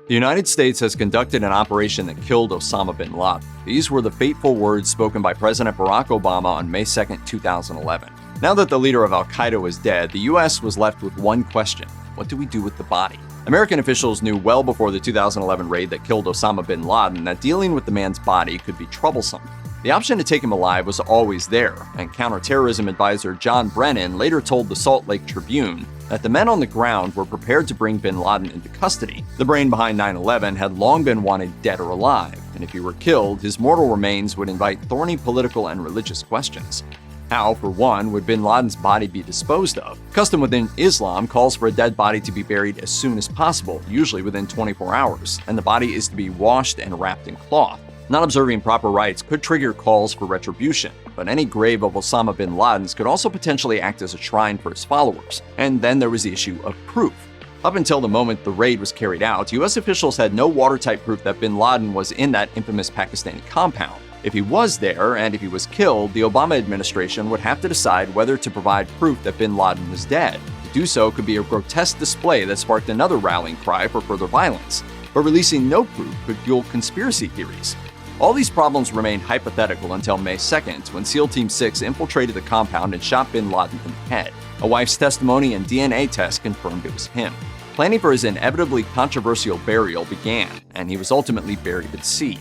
The United States has conducted an operation that killed Osama Bin Laden. These were the fateful words spoken by President Barack Obama on May 2, 2011. Now that the leader of Al-Qaeda was dead, the U.S. was left with one question: what do we do with the body? American officials knew well before the 2011 raid that killed Osama Bin Laden that dealing with the man's body could be troublesome. The option to take him alive was always there, and counterterrorism advisor John Brennan later told the Salt Lake Tribune that the men on the ground were prepared to bring bin Laden into custody. The brain behind 9/11 had long been wanted dead or alive, and if he were killed, his mortal remains would invite thorny political and religious questions. How, for one, would bin Laden's body be disposed of? Custom within Islam calls for a dead body to be buried as soon as possible, usually within 24 hours, and the body is to be washed and wrapped in cloth. Not observing proper rites could trigger calls for retribution, but any grave of Osama bin Laden's could also potentially act as a shrine for his followers. And then there was the issue of proof. Up until the moment the raid was carried out, U.S. officials had no watertight proof that bin Laden was in that infamous Pakistani compound. If he was there, and if he was killed, the Obama administration would have to decide whether to provide proof that bin Laden was dead. To do so could be a grotesque display that sparked another rallying cry for further violence. But releasing no proof could fuel conspiracy theories. All these problems remained hypothetical until May 2nd, when SEAL Team 6 infiltrated the compound and shot bin Laden in the head. A wife's testimony and DNA tests confirmed it was him. Planning for his inevitably controversial burial began, and he was ultimately buried at sea.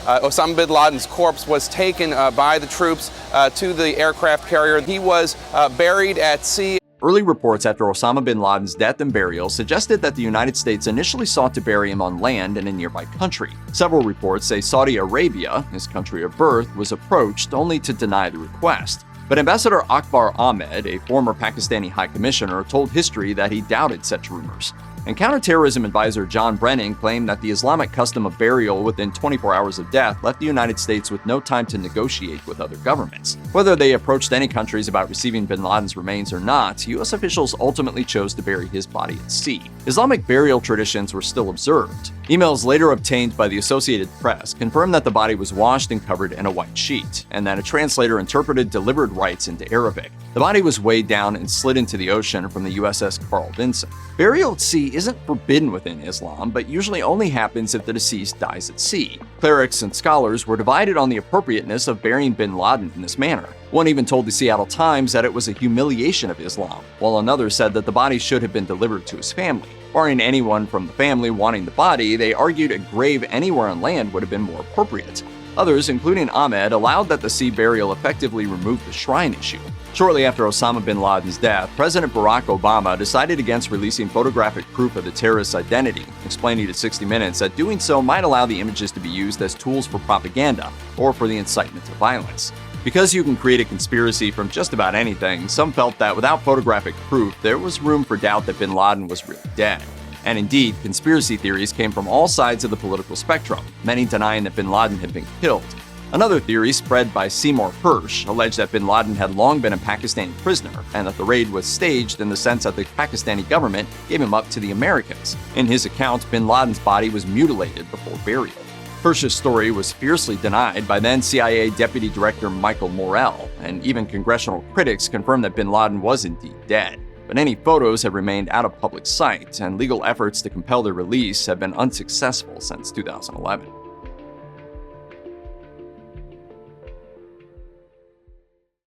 Osama bin Laden's corpse was taken by the troops to the aircraft carrier. He was buried at sea. Early reports after Osama bin Laden's death and burial suggested that the United States initially sought to bury him on land in a nearby country. Several reports say Saudi Arabia, his country of birth, was approached only to deny the request. But Ambassador Akbar Ahmed, a former Pakistani high commissioner, told history that he doubted such rumors. And counterterrorism advisor John Brennan claimed that the Islamic custom of burial within 24 hours of death left the United States with no time to negotiate with other governments. Whether they approached any countries about receiving bin Laden's remains or not, U.S. officials ultimately chose to bury his body at sea. Islamic burial traditions were still observed. Emails later obtained by the Associated Press confirmed that the body was washed and covered in a white sheet, and that a translator interpreted delivered rites into Arabic. The body was weighed down and slid into the ocean from the USS Carl Vinson. Burial at sea isn't forbidden within Islam, but usually only happens if the deceased dies at sea. Clerics and scholars were divided on the appropriateness of burying bin Laden in this manner. One even told the Seattle Times that it was a humiliation of Islam, while another said that the body should have been delivered to his family. Barring anyone from the family wanting the body, they argued a grave anywhere on land would have been more appropriate. Others, including Ahmed, allowed that the sea burial effectively removed the shrine issue. Shortly after Osama bin Laden's death, President Barack Obama decided against releasing photographic proof of the terrorist's identity, explaining to 60 Minutes that doing so might allow the images to be used as tools for propaganda or for the incitement to violence. Because you can create a conspiracy from just about anything, some felt that without photographic proof, there was room for doubt that bin Laden was really dead. And indeed, conspiracy theories came from all sides of the political spectrum, many denying that bin Laden had been killed. Another theory, spread by Seymour Hersh, alleged that bin Laden had long been a Pakistani prisoner and that the raid was staged in the sense that the Pakistani government gave him up to the Americans. In his account, bin Laden's body was mutilated before burial. Hersh's story was fiercely denied by then CIA Deputy Director Michael Morell, and even congressional critics confirmed that bin Laden was indeed dead. But any photos have remained out of public sight, and legal efforts to compel their release have been unsuccessful since 2011.